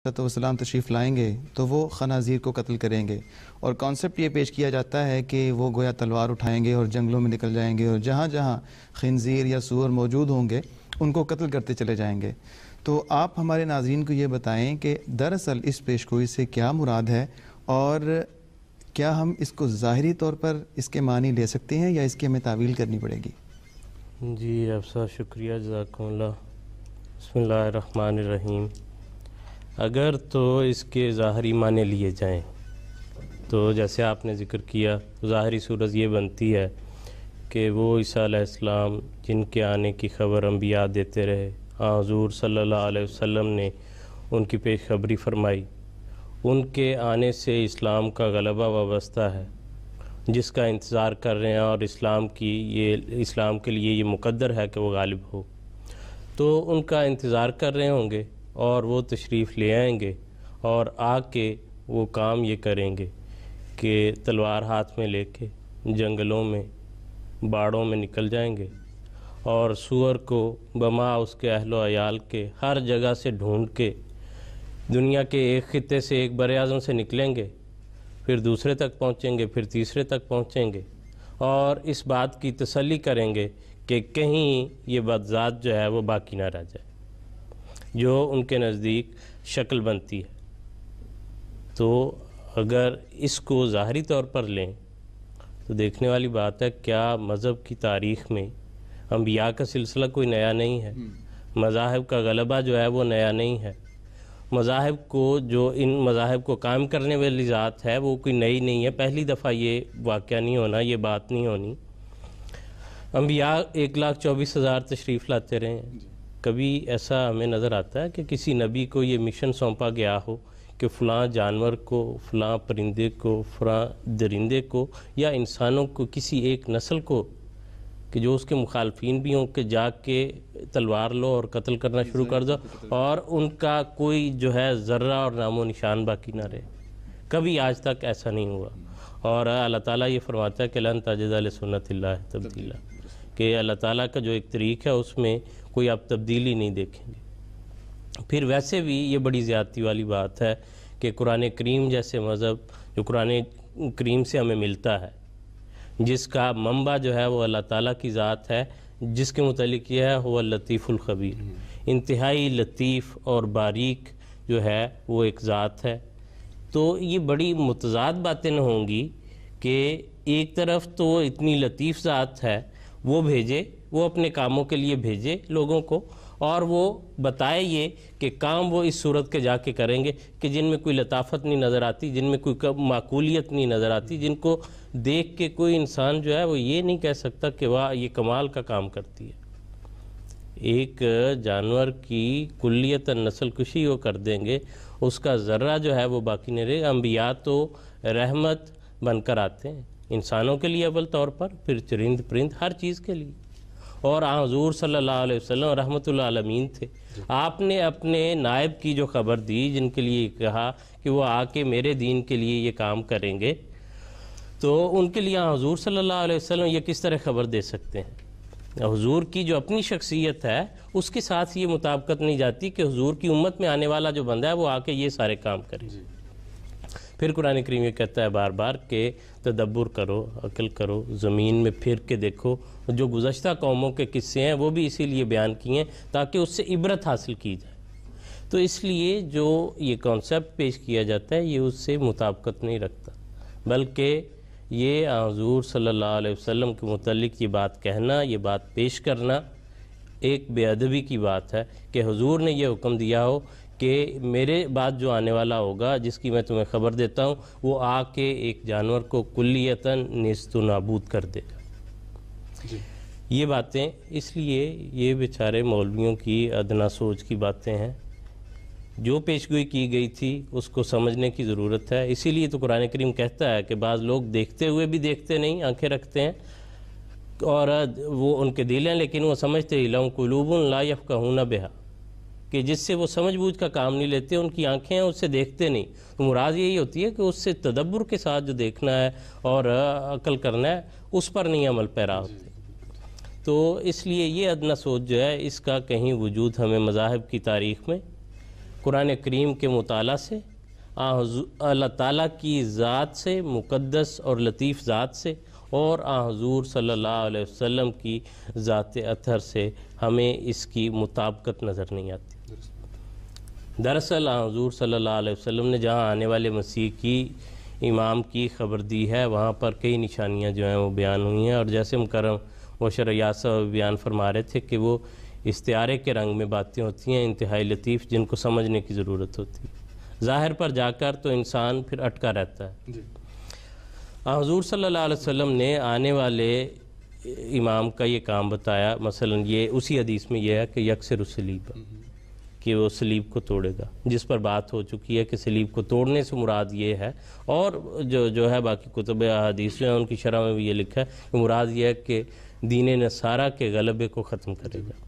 والسلام تشریف لائیں گے تو وہ خنازیر کو قتل کریں گے، اور کانسیپٹ یہ پیش کیا جاتا ہے کہ وہ گویا تلوار اٹھائیں گے اور جنگلوں میں نکل جائیں گے اور جہاں جہاں خنزیر یا سور موجود ہوں گے ان کو قتل کرتے چلے جائیں گے۔ تو آپ ہمارے ناظرین کو یہ بتائیں کہ دراصل اس پیشگوئی سے کیا مراد ہے، اور کیا ہم اس کو ظاہری طور پر اس کے معنی لے سکتے ہیں یا اس کی ہمیں تعویل کرنی پڑے گی؟ جی افسر شکریہ، جزاکم اللہ۔ بسم اللہ الرحمن الرحیم۔ اگر تو اس کے ظاہری معنی لیے جائیں تو جیسے آپ نے ذکر کیا، ظاہری صورت یہ بنتی ہے کہ وہ عیسیٰ علیہ السلام جن کے آنے کی خبر انبیاء دیتے رہے، حضور صلی اللہ علیہ وسلم نے ان کی پیش خبری فرمائی، ان کے آنے سے اسلام کا غلبہ وابستہ ہے، جس کا انتظار کر رہے ہیں، اور اسلام کے لیے یہ مقدر ہے کہ وہ غالب ہو، تو ان کا انتظار کر رہے ہوں گے اور وہ تشریف لے آئیں گے اور آ کے وہ کام یہ کریں گے کہ تلوار ہاتھ میں لے کے جنگلوں میں باڑوں میں نکل جائیں گے اور سور کو بما اس کے اہل و عیال کے ہر جگہ سے ڈھونڈ کے دنیا کے ایک خطے سے، ایک بر اعظم سے نکلیں گے، پھر دوسرے تک پہنچیں گے، پھر تیسرے تک پہنچیں گے، اور اس بات کی تسلی کریں گے کہ کہیں یہ بدذات جو ہے وہ باقی نہ رہ جائے جو ان کے نزدیک شکل بنتی ہے۔ تو اگر اس کو ظاہری طور پر لیں تو دیکھنے والی بات ہے، کیا مذہب کی تاریخ میں انبیاء کا سلسلہ کوئی نیا نہیں ہے، مذاہب کا غلبہ جو ہے وہ نیا نہیں ہے، مذاہب کو جو ان مذاہب کو قائم کرنے والی ذات ہے وہ کوئی نئی نہیں ہے، پہلی دفعہ یہ واقعہ نہیں ہونا، یہ بات نہیں ہونی۔ انبیاء 1,24,000 تشریف لاتے رہے ہیں، کبھی ایسا ہمیں نظر آتا ہے کہ کسی نبی کو یہ مشن سونپا گیا ہو کہ فلاں جانور کو، فلاں پرندے کو، فلاں درندے کو، یا انسانوں کو، کسی ایک نسل کو کہ جو اس کے مخالفین بھی ہوں، کہ جا کے تلوار لو اور قتل کرنا شروع کر دو اور ان کا کوئی جو ہے ذرہ اور نام و نشان باقی نہ رہے؟ کبھی آج تک ایسا نہیں ہوا، اور اللہ تعالیٰ یہ فرماتا ہے کہ لن تجد لسنت اللہ تبدیلا، کہ اللہ تعالیٰ کا جو ایک طریق ہے اس میں کوئی آپ تبدیلی نہیں دیکھیں گے۔ پھر ویسے بھی یہ بڑی زیادتی والی بات ہے کہ قرآن کریم جیسے مذہب جو قرآن کریم سے ہمیں ملتا ہے، جس کا منبع جو ہے وہ اللہ تعالیٰ کی ذات ہے، جس کے متعلق یہ ہے هو اللطیف الخبیر، انتہائی لطیف اور باریک جو ہے وہ ایک ذات ہے۔ تو یہ بڑی متضاد باتیں نہ ہوں گی کہ ایک طرف تو وہ اتنی لطیف ذات ہے، وہ بھیجے، وہ اپنے کاموں کے لیے بھیجے لوگوں کو، اور وہ بتائے یہ کہ کام وہ اس صورت کے جا کے کریں گے کہ جن میں کوئی لطافت نہیں نظر آتی، جن میں کوئی معقولیت نہیں نظر آتی، جن کو دیکھ کے کوئی انسان جو ہے وہ یہ نہیں کہہ سکتا کہ واہ یہ کمال کا کام کرتی ہے۔ ایک جانور کی کلیت نسل کشی وہ کر دیں گے، اس کا ذرہ جو ہے وہ باقی نہیں رہے۔ انبیاء تو رحمت بن کر آتے ہیں انسانوں کے لیے اول طور پر، پھر چرند پرند ہر چیز کے لیے، اور حضور صلی اللہ علیہ وسلم رحمت العالمین تھے۔ آپ نے اپنے نائب کی جو خبر دی، جن کے لیے کہا کہ وہ آ کے میرے دین کے لیے یہ کام کریں گے، تو ان کے لیے حضور صلی اللہ علیہ وسلم یہ کس طرح خبر دے سکتے ہیں؟ حضور کی جو اپنی شخصیت ہے اس کے ساتھ یہ مطابقت نہیں جاتی کہ حضور کی امت میں آنے والا جو بندہ ہے وہ آ کے یہ سارے کام کرے۔ پھر قرآن کریم یہ کہتا ہے بار بار کہ تدبر کرو، عقل کرو، زمین میں پھر کے دیکھو، جو گزشتہ قوموں کے قصے ہیں وہ بھی اسی لیے بیان کیے ہیں تاکہ اس سے عبرت حاصل کی جائے۔ تو اس لیے جو یہ کانسیپٹ پیش کیا جاتا ہے یہ اس سے مطابقت نہیں رکھتا، بلکہ یہ حضور صلی اللہ علیہ وسلم کے متعلق یہ بات کہنا، یہ بات پیش کرنا ایک بے ادبی کی بات ہے کہ حضور نے یہ حکم دیا ہو کہ میرے بعد جو آنے والا ہوگا جس کی میں تمہیں خبر دیتا ہوں وہ آ کے ایک جانور کو کلیتاً نیست و نابود کر دے گا۔ یہ باتیں اس لیے یہ بیچارے مولویوں کی ادنا سوچ کی باتیں ہیں، جو پیشگوئی کی گئی تھی اس کو سمجھنے کی ضرورت ہے۔ اسی لیے تو قرآن کریم کہتا ہے کہ بعض لوگ دیکھتے ہوئے بھی دیکھتے نہیں، آنکھیں رکھتے ہیں اور وہ ان کے دل ہیں لیکن وہ سمجھتے ہی لہم قلوب لا یفقہون بہا، کہ جس سے وہ سمجھ بوجھ کا کام نہیں لیتے، ان کی آنکھیں ہیں اس سے دیکھتے نہیں۔ تو مراد یہی ہوتی ہے کہ اس سے تدبر کے ساتھ جو دیکھنا ہے اور عقل کرنا ہے اس پر نہیں عمل پیرا ہوتے۔ تو اس لیے یہ ادنا سوچ جو ہے اس کا کہیں وجود ہمیں مذاہب کی تاریخ میں قرآن کریم کے مطالعہ سے، اللہ تعالیٰ کی ذات سے، مقدس اور لطیف ذات سے، اور حضور صلی اللہ علیہ وسلم کی ذات اطہر سے ہمیں اس کی مطابقت نظر نہیں آتی۔ دراصل حضور صلی اللہ علیہ وسلم نے جہاں آنے والے مسیح کی امام کی خبر دی ہے، وہاں پر کئی نشانیاں جو ہیں وہ بیان ہوئی ہیں، اور جیسے مکرم مبشر صاحب بیان فرما رہے تھے کہ وہ استعارے کے رنگ میں باتیں ہوتی ہیں انتہائی لطیف، جن کو سمجھنے کی ضرورت ہوتی ہے۔ ظاہر پر جا کر تو انسان پھر اٹکا رہتا ہے۔ حضور صلی اللہ علیہ وسلم نے آنے والے امام کا یہ کام بتایا، مثلا یہ اسی حدیث میں یہ ہے کہ یکسر الصلیب، کہ وہ صلیب کو توڑے گا، جس پر بات ہو چکی ہے کہ صلیب کو توڑنے سے مراد یہ ہے، اور جو ہے باقی کتب احادیث جو ہیں ان کی شرح میں بھی یہ لکھا ہے کہ مراد یہ ہے کہ دین نصارہ کے غلبے کو ختم کرے گا۔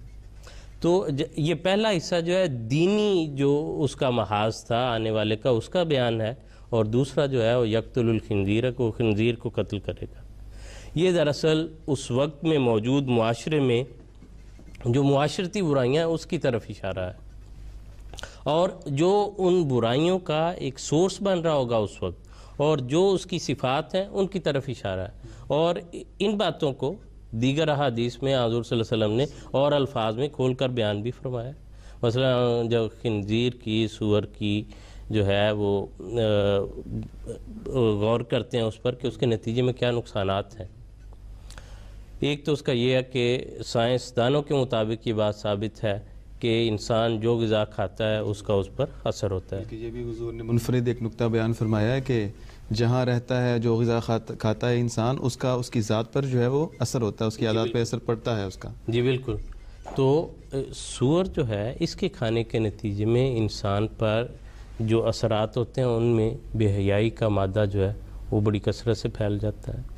تو یہ پہلا حصہ جو ہے دینی جو اس کا محاذ تھا آنے والے کا، اس کا بیان ہے، اور دوسرا جو ہے وہ یقتل الخنزیر، کو خنزیر کو قتل کرے گا۔ یہ دراصل اس وقت میں موجود معاشرے میں جو معاشرتی برائیاں ہیں اس کی طرف اشارہ ہے، اور جو ان برائیوں کا ایک سورس بن رہا ہوگا اس وقت، اور جو اس کی صفات ہیں ان کی طرف اشارہ ہے۔ اور ان باتوں کو دیگر احادیث میں حضور صلی اللہ علیہ وسلم نے اور الفاظ میں کھول کر بیان بھی فرمایا۔ مثلا جو خنزیر کی، سور کی جو ہے وہ غور کرتے ہیں اس پر کہ اس کے نتیجے میں کیا نقصانات ہیں۔ ایک تو اس کا یہ ہے کہ سائنسدانوں کے مطابق یہ بات ثابت ہے کہ انسان جو غذا کھاتا ہے اس کا اس پر اثر ہوتا ہے۔ یہ بھی حضور نے منفرد ایک نقطہ بیان فرمایا ہے کہ جہاں رہتا ہے جو غذا کھاتا ہے انسان، اس کی ذات پر جو ہے وہ اثر ہوتا ہے، اس کی عادات پہ اثر پڑتا ہے اس کا۔ جی بالکل۔ تو سور جو ہے اس کے کھانے کے نتیجے میں انسان پر جو اثرات ہوتے ہیں ان میں بے حیائی کا مادہ جو ہے وہ بڑی کثرت سے پھیل جاتا ہے۔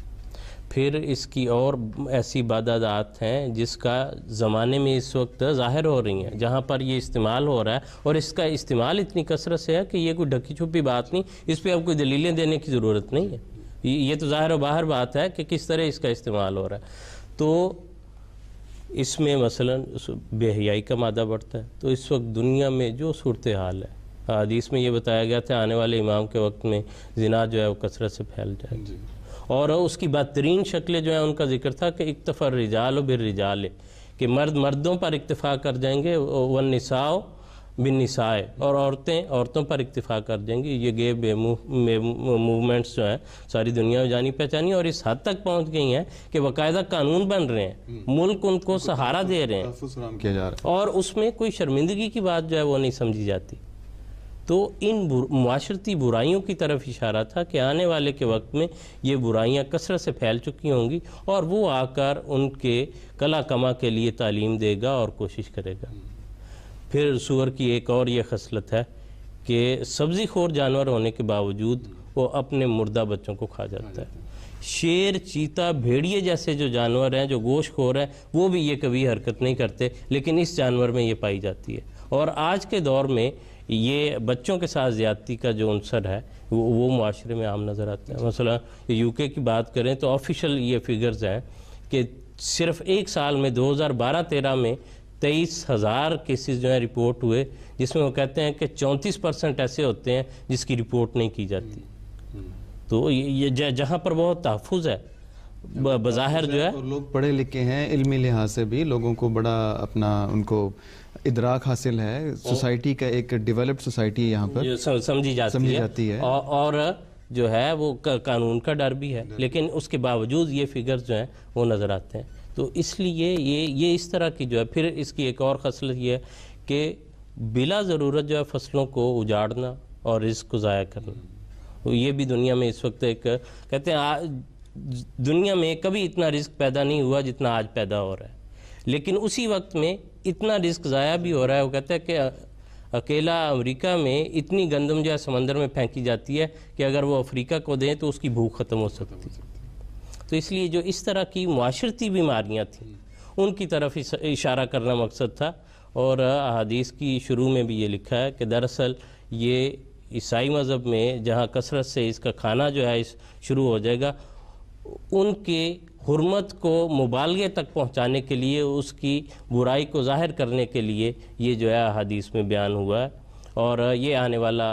پھر اس کی اور ایسی عبادات ہیں جس کا زمانے میں اس وقت ظاہر ہو رہی ہیں، جہاں پر یہ استعمال ہو رہا ہے، اور اس کا استعمال اتنی کثرت سے ہے کہ یہ کوئی ڈھکی چھپی بات نہیں، اس پہ اب کوئی دلیلیں دینے کی ضرورت نہیں ہے، یہ تو ظاہر و باہر بات ہے کہ کس طرح اس کا استعمال ہو رہا ہے۔ تو اس میں مثلا بے حیائی کا مادہ بڑھتا ہے۔ تو اس وقت دنیا میں جو صورتحال ہے، حدیث میں یہ بتایا گیا تھا آنے والے امام کے وقت میں زنا جو ہے وہ کثرت سے پھیل جائے گا، اور اس کی بدترین شکلیں جو ہیں ان کا ذکر تھا کہ اکتفا الرجال بالرجال، کہ مرد مردوں پر اکتفا کر جائیں گے، والنساء بالنساء، اور عورتیں عورتوں پر اکتفا کر جائیں گی۔ یہ گے موومنٹس جو ہیں ساری دنیا میں جانی پہچانی، اور اس حد تک پہنچ گئی ہیں کہ باقاعدہ قانون بن رہے ہیں، ملک ان کو سہارا دے رہے ہیں، اور اس میں کوئی شرمندگی کی بات جو ہے وہ نہیں سمجھی جاتی۔ تو ان معاشرتی برائیوں کی طرف اشارہ تھا کہ آنے والے کے وقت میں یہ برائیاں کثرت سے پھیل چکی ہوں گی، اور وہ آ کر ان کے کلا کما کے لیے تعلیم دے گا اور کوشش کرے گا۔ پھر سور کی ایک اور یہ خصلت ہے کہ سبزی خور جانور ہونے کے باوجود وہ اپنے مردہ بچوں کو کھا جاتا ہے۔ شیر، چیتا، بھیڑیے جیسے جو جانور ہیں جو گوشت خور ہیں وہ بھی یہ کبھی حرکت نہیں کرتے، لیکن اس جانور میں یہ پائی جاتی ہے۔ اور آج کے دور میں یہ بچوں کے ساتھ زیادتی کا جو عنصر ہے وہ معاشرے میں عام نظر آتا ہے۔ مثلا یو کے کی بات کریں تو آفیشل یہ فگرز ہیں کہ صرف ایک سال میں 2012-13 میں 23,000 کیسز جو ہیں رپورٹ ہوئے، جس میں وہ کہتے ہیں کہ 34% ایسے ہوتے ہیں جس کی رپورٹ نہیں کی جاتی۔ تو یہ جہاں پر بہت تحفظ ہے بظاہر جو ہے، اور لوگ پڑھے لکھے ہیں، علمی لحاظ سے بھی لوگوں کو بڑا اپنا ان کو ادراک حاصل ہے، سوسائٹی کا ایک ڈیولپڈ سوسائٹی یہاں پر سمجھی جاتی ہے، اور جو ہے وہ قانون کا ڈر بھی ہے، لیکن اس کے باوجود یہ فگرز جو ہیں وہ نظر آتے ہیں۔ تو اس لیے یہ اس طرح کی جو ہے، پھر اس کی ایک اور خصلت یہ ہے کہ بلا ضرورت جو ہے فصلوں کو اجاڑنا اور رزق کو ضائع کرنا، یہ بھی دنیا میں اس وقت ایک کہتے ہیں دنیا میں کبھی اتنا رزق پیدا نہیں ہوا جتنا آج پیدا ہو رہا ہے، لیکن اسی وقت میں اتنا رزق ضائع بھی ہو رہا ہے۔ وہ کہتے ہیں کہ اکیلا امریکہ میں اتنی گندم جو ہے سمندر میں پھینکی جاتی ہے کہ اگر وہ افریقہ کو دیں تو اس کی بھوک ختم ہو سکتی ہے۔ تو اس لیے جو اس طرح کی معاشرتی بیماریاں تھیں ان کی طرف اشارہ کرنا مقصد تھا، اور احادیث کی شروع میں بھی یہ لکھا ہے کہ دراصل یہ عیسائی مذہب میں جہاں کثرت سے اس کا کھانا جو ہے شروع ہو جائے گا، ان کے حرمت کو مبالغے تک پہنچانے کے لیے، اس کی برائی کو ظاہر کرنے کے لیے یہ جو ہے حدیث میں بیان ہوا ہے۔ اور یہ آنے والا